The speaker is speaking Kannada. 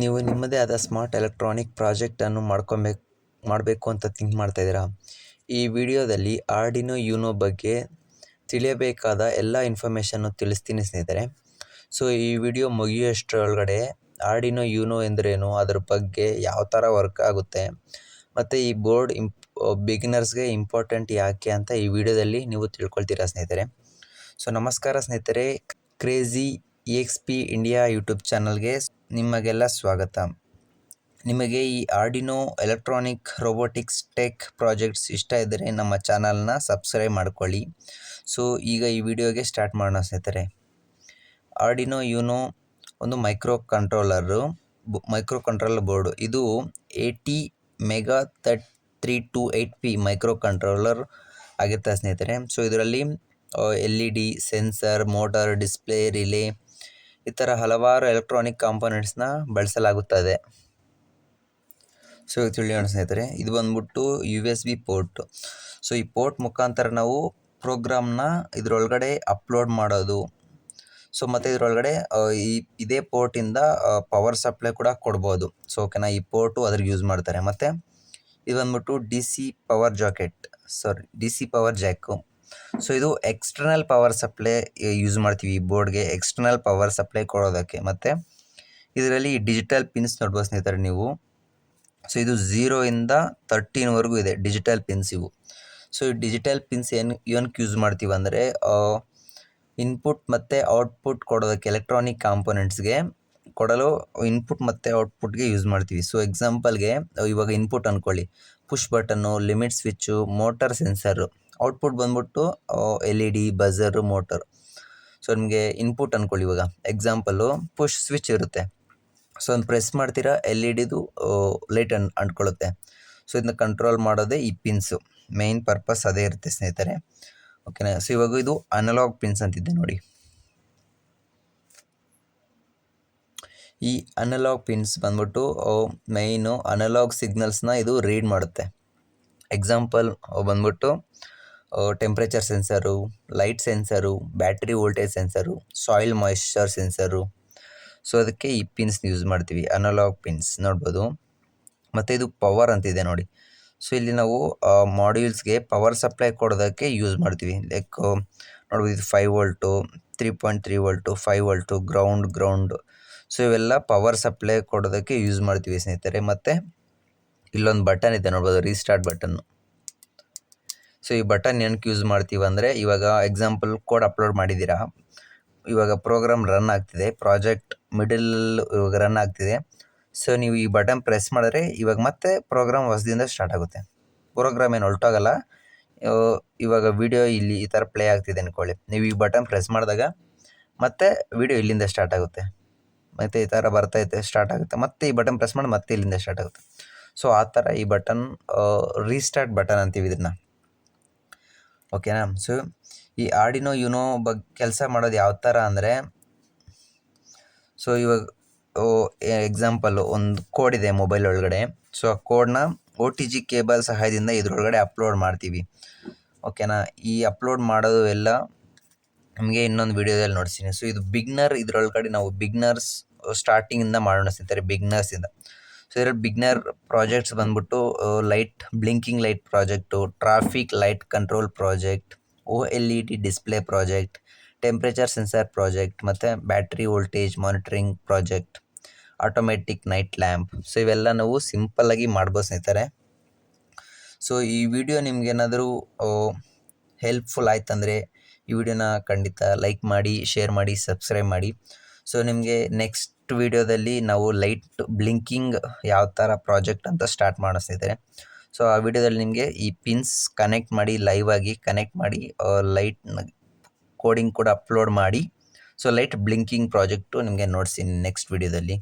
ನೀವು ನಿಮ್ಮದೇ ಆದ ಸ್ಮಾರ್ಟ್ ಎಲೆಕ್ಟ್ರಾನಿಕ್ ಪ್ರಾಜೆಕ್ಟನ್ನು ಮಾಡಬೇಕು ಅಂತ ಥಿಂಕ್ ಮಾಡ್ತಾ ಇದ್ದೀರಾ? ಈ ವಿಡಿಯೋದಲ್ಲಿ ಆರ್ಡಿನೋ ಯುನೋ ಬಗ್ಗೆ ತಿಳಿಯಬೇಕಾದ ಎಲ್ಲ ಇನ್ಫಾರ್ಮೇಷನ್ನು ತಿಳಿಸ್ತೀನಿ ಸ್ನೇಹಿತರೆ. ಸೊ ಈ ವಿಡಿಯೋ ಮುಗಿಯುವಷ್ಟರೊಳಗಡೆ ಆರ್ಡಿನೋ ಯುನೋ ಎಂದರೇನು, ಅದ್ರ ಬಗ್ಗೆ ಯಾವ ಥರ ವರ್ಕ್ ಆಗುತ್ತೆ ಮತ್ತು ಈ ಬೋರ್ಡ್ ಬಿಗಿನರ್ಸ್ಗೆ ಇಂಪಾರ್ಟೆಂಟ್ ಯಾಕೆ ಅಂತ ಈ ವಿಡಿಯೋದಲ್ಲಿ ನೀವು ತಿಳ್ಕೊಳ್ತೀರಾ ಸ್ನೇಹಿತರೆ. ಸೊ ನಮಸ್ಕಾರ ಸ್ನೇಹಿತರೆ, ಕ್ರೇಜಿ EXP ಇಂಡಿಯಾ ಯೂಟ್ಯೂಬ್ ಚಾನಲ್ಗೆ ನಿಮಗೆಲ್ಲ ಸ್ವಾಗತ. ನಿಮಗೆ ಈ Arduino electronic robotics tech projects ಇಷ್ಟ ಇದ್ದರೆ ನಮ್ಮ ಚಾನಲ್ನ ಸಬ್ಸ್ಕ್ರೈಬ್ ಮಾಡ್ಕೊಳ್ಳಿ. ಸೊ ಈಗ ಈ ವಿಡಿಯೋಗೆ ಸ್ಟಾರ್ಟ್ ಮಾಡೋಣ ಸ್ನೇಹಿತರೆ. ಆರ್ಡಿನೋ ಯುನೋ ಒಂದು ಮೈಕ್ರೋ ಕಂಟ್ರೋಲರ್ ಬೋರ್ಡು. ಇದು 80 ಮೆಗಾ 328P ಮೈಕ್ರೋ ಕಂಟ್ರೋಲರ್ ಆಗಿರುತ್ತೆ ಸ್ನೇಹಿತರೆ. ಸೊ ಇದರಲ್ಲಿ LED, sensor, motor, display, relay ಈ ಥರ ಹಲವಾರು ಎಲೆಕ್ಟ್ರಾನಿಕ್ ಕಾಂಪೊನೆಂಟ್ಸ್ನ ಬಳಸಲಾಗುತ್ತದೆ. ಸೊ ತಿಳಿಯೋಣ ಸ್ನೇಹಿತರೆ. ಇದು ಬಂದ್ಬಿಟ್ಟು USB ಪೋರ್ಟ್. ಸೊ ಈ ಪೋರ್ಟ್ ಮುಖಾಂತರ ನಾವು ಪ್ರೋಗ್ರಾಮ್ನ ಇದರೊಳಗಡೆ ಅಪ್ಲೋಡ್ ಮಾಡೋದು. ಸೊ ಮತ್ತು ಇದರೊಳಗಡೆ ಇದೇ ಪೋರ್ಟಿಂದ ಪವರ್ ಸಪ್ಲೈ ಕೂಡ ಕೊಡ್ಬೋದು. ಸೊ ಓಕೆನಾ, ಈ ಪೋರ್ಟು ಅದ್ರಿಗೆ ಯೂಸ್ ಮಾಡ್ತಾರೆ. ಮತ್ತು ಇದು ಬಂದ್ಬಿಟ್ಟು DC ಪವರ್ ಜಾಕು. ಸೊ ಇದು ಎಕ್ಸ್ಟರ್ನಲ್ ಪವರ್ ಸಪ್ಲೈ ಯೂಸ್ ಮಾಡ್ತೀವಿ ಈ ಬೋರ್ಡ್ಗೆ, ಎಕ್ಸ್ಟರ್ನಲ್ ಪವರ್ ಸಪ್ಲೈ ಕೊಡೋದಕ್ಕೆ. ಮತ್ತು ಇದರಲ್ಲಿ ಡಿಜಿಟಲ್ ಪಿನ್ಸ್ ನೋಡ್ಬೋದು ಸ್ನೇಹಿತರೆ ನೀವು. ಸೊ ಇದು 0 ಇಂದ 13ವರೆಗೂ ಇದೆ ಡಿಜಿಟಲ್ ಪಿನ್ಸ್ ಇವು. ಸೊ ಈ ಡಿಜಿಟಲ್ ಪಿನ್ಸ್ ಏನಕ್ಕೆ ಯೂಸ್ ಮಾಡ್ತೀವಿ ಅಂದರೆ ಇನ್ಪುಟ್ ಮತ್ತು ಔಟ್ಪುಟ್ ಕೊಡೋದಕ್ಕೆ, ಎಲೆಕ್ಟ್ರಾನಿಕ್ ಕಾಂಪೊನೆಂಟ್ಸ್ಗೆ ಕೊಡಲು ಇನ್ಪುಟ್ ಮತ್ತು ಔಟ್ಪುಟ್ಗೆ ಯೂಸ್ ಮಾಡ್ತೀವಿ. ಸೊ ಎಕ್ಸಾಂಪಲ್ಗೆ ಇವಾಗ ಇನ್ಪುಟ್ ಅಂದ್ಕೊಳ್ಳಿ, push button, limit switch, motor, sensor. Output ಬಂದ್ಬಿಟ್ಟು LED, ಬಜರು, ಮೋಟರ್. ಸೊ ನಿಮಗೆ ಇನ್ಪುಟ್ ಅಂದ್ಕೊಳ್ಳಿ, ಇವಾಗ ಎಕ್ಸಾಂಪಲ್ಲು ಪುಷ್ ಸ್ವಿಚ್ ಇರುತ್ತೆ. ಸೊ ಒಂದು ಪ್ರೆಸ್ ಮಾಡ್ತೀರಾ, LEDದು ಲೈಟ್ ಅಂಟ್ಕೊಳ್ಳುತ್ತೆ. ಸೊ ಇದನ್ನ ಕಂಟ್ರೋಲ್ ಮಾಡೋದೇ ಈ ಪಿನ್ಸು. ಮೇಯ್ನ್ ಪರ್ಪಸ್ ಅದೇ ಇರುತ್ತೆ ಸ್ನೇಹಿತರೆ. ಓಕೆನಾ. ಸೊ ಇವಾಗ ಇದು ಅನಲಾಗ್ ಪಿನ್ಸ್ ಅಂತಿದೆ ನೋಡಿ. ಈ ಅನಲಾಗ್ ಪಿನ್ಸ್ ಬಂದ್ಬಿಟ್ಟು ಮೇಯ್ನು ಅನಲಾಗ್ ಸಿಗ್ನಲ್ಸ್ನ ಇದು ರೀಡ್ ಮಾಡುತ್ತೆ. ಎಕ್ಸಾಂಪಲ್ ಬಂದ್ಬಿಟ್ಟು temperature sensor, light sensor, battery voltage sensor, soil moisture sensor. So ಅದಕ್ಕೆ ಈ ಪಿನ್ಸ್ ಯೂಸ್ ಮಾಡ್ತೀವಿ, ಅನಲಾಗ್ ಪಿನ್ಸ್ ನೋಡ್ಬೋದು. ಮತ್ತು ಇದು ಪವರ್ ಅಂತಿದೆ ನೋಡಿ. ಸೊ ಇಲ್ಲಿ ನಾವು ಮಾಡ್ಯೂಲ್ಸ್ಗೆ ಪವರ್ ಸಪ್ಲೈ ಕೊಡೋದಕ್ಕೆ ಯೂಸ್ ಮಾಡ್ತೀವಿ. ಲೈಕ್ ನೋಡ್ಬೋದು, ಇದು 5 volt, 3.3 volt, 5 volt, ground. So ಇವೆಲ್ಲ ಪವರ್ ಸಪ್ಲೈ ಕೊಡೋದಕ್ಕೆ ಯೂಸ್ ಮಾಡ್ತೀವಿ ಸ್ನೇಹಿತರೆ. ಮತ್ತು ಇಲ್ಲೊಂದು ಬಟನ್ ಇದೆ ನೋಡ್ಬೋದು, ರೀಸ್ಟಾರ್ಟ್ ಬಟನ್ನು. ಸೊ ಈ ಬಟನ್ ಏನಕ್ಕೆ ಯೂಸ್ ಮಾಡ್ತೀವಿ ಅಂದರೆ, ಇವಾಗ ಎಕ್ಸಾಂಪಲ್ ಕೋಡ್ ಅಪ್ಲೋಡ್ ಮಾಡಿದ್ದೀರಾ, ಇವಾಗ ಪ್ರೋಗ್ರಾಮ್ ರನ್ ಆಗ್ತಿದೆ, ಪ್ರಾಜೆಕ್ಟ್ ಮಿಡಲ್ ಇವಾಗ ರನ್ ಆಗ್ತಿದೆ. ಸೊ ನೀವು ಈ ಬಟನ್ ಪ್ರೆಸ್ ಮಾಡಿದ್ರೆ ಇವಾಗ ಮತ್ತೆ ಪ್ರೋಗ್ರಾಮ್ ಹೊಸದಿಂದ ಸ್ಟಾರ್ಟ್ ಆಗುತ್ತೆ. ಪ್ರೋಗ್ರಾಮ್ ಏನು ಹೊರಟೋಗಲ್ಲ. ಇವಾಗ ವಿಡಿಯೋ ಇಲ್ಲಿ ಈ ಥರ ಪ್ಲೇ ಆಗ್ತಿದೆ ಅಂದ್ಕೊಳ್ಳಿ, ನೀವು ಈ ಬಟನ್ ಪ್ರೆಸ್ ಮಾಡಿದಾಗ ಮತ್ತೆ ವಿಡಿಯೋ ಇಲ್ಲಿಂದ ಸ್ಟಾರ್ಟ್ ಆಗುತ್ತೆ. ಮತ್ತು ಈ ಥರ ಬರ್ತೈತೆ, ಸ್ಟಾರ್ಟ್ ಆಗುತ್ತೆ, ಮತ್ತೆ ಈ ಬಟನ್ ಪ್ರೆಸ್ ಮಾಡಿ ಮತ್ತೆ ಇಲ್ಲಿಂದ ಸ್ಟಾರ್ಟ್ ಆಗುತ್ತೆ. ಸೊ ಆ ಥರ ಈ ಬಟನ್ ರೀಸ್ಟಾರ್ಟ್ ಬಟನ್ ಅಂತೀವಿ ಇದನ್ನು. ಓಕೆನಾ. ಸೊ ಈ ಆರ್ಡಿನೋ ಯುನೋ ಕೆಲಸ ಮಾಡೋದು ಯಾವ ಥರ ಅಂದರೆ, ಸೊ ಇವಾಗ ಎಕ್ಸಾಂಪಲ್ಲು ಒಂದು ಕೋಡ್ ಇದೆ ಮೊಬೈಲ್ ಒಳಗಡೆ. ಸೊ ಆ ಕೋಡ್ನ OTG ಕೇಬಲ್ ಸಹಾಯದಿಂದ ಇದ್ರೊಳಗಡೆ ಅಪ್ಲೋಡ್ ಮಾಡ್ತೀವಿ. ಓಕೆನಾ. ಈ ಅಪ್ಲೋಡ್ ಮಾಡೋದು ಎಲ್ಲ ನಮಗೆ ಇನ್ನೊಂದು ವಿಡಿಯೋದಲ್ಲಿ ನೋಡ್ತೀನಿ. ಸೊ ಇದು ಇದರೊಳಗಡೆ ನಾವು ಬಿಗ್ನರ್ಸ್ ಸ್ಟಾರ್ಟಿಂಗಿಂದ ಮಾಡೋಣ ಸ್ನೇಹಿತರೆ, ಬಿಗ್ನರ್ಸಿಂದ. ಸೊ ಇದರಲ್ಲಿ ಬಿಗ್ನರ್ ಪ್ರಾಜೆಕ್ಟ್ಸ್ ಬಂದ್ಬಿಟ್ಟು blinking light project, traffic light control project, OLED display project, temperature sensor project, ಮತ್ತು battery voltage monitoring project, automatic night lamp. So ಇವೆಲ್ಲ ನಾವು ಸಿಂಪಲ್ಲಾಗಿ ಮಾಡ್ಬೋದು ಸ್ನೇಹಿತರೆ. ಸೊ ಈ ವಿಡಿಯೋ ನಿಮ್ಗೇನಾದರೂ ಹೆಲ್ಪ್ಫುಲ್ ಆಯ್ತಂದರೆ ಈ ವಿಡಿಯೋನ ಖಂಡಿತ ಲೈಕ್ ಮಾಡಿ, ಶೇರ್ ಮಾಡಿ, ಸಬ್ಸ್ಕ್ರೈಬ್ ಮಾಡಿ. ಸೊ ನಿಮಗೆ ನೆಕ್ಸ್ಟ್ ವಿಡಿಯೋದಲ್ಲಿ ನಾವು ಲೈಟ್ ಬ್ಲಿಂಕಿಂಗ್ ಯಾವ ಥರ ಪ್ರಾಜೆಕ್ಟ್ ಅಂತ ಸ್ಟಾರ್ಟ್ ಮಾಡೋ ಸ್ನೇಹಿತರೆ. ಸೊ ಆ ವಿಡಿಯೋದಲ್ಲಿ ನಿಮಗೆ ಈ ಪಿನ್ಸ್ ಕನೆಕ್ಟ್ ಮಾಡಿ, ಲೈವ್ ಆಗಿ ಕನೆಕ್ಟ್ ಮಾಡಿ, ಲೈಟ್ ಕೋಡಿಂಗ್ ಕೂಡ ಅಪ್ಲೋಡ್ ಮಾಡಿ, ಸೊ ಲೈಟ್ ಬ್ಲಿಂಕಿಂಗ್ ಪ್ರಾಜೆಕ್ಟು ನಿಮಗೆ ನೋಡ್ತೀನಿ ನೆಕ್ಸ್ಟ್ ವಿಡಿಯೋದಲ್ಲಿ.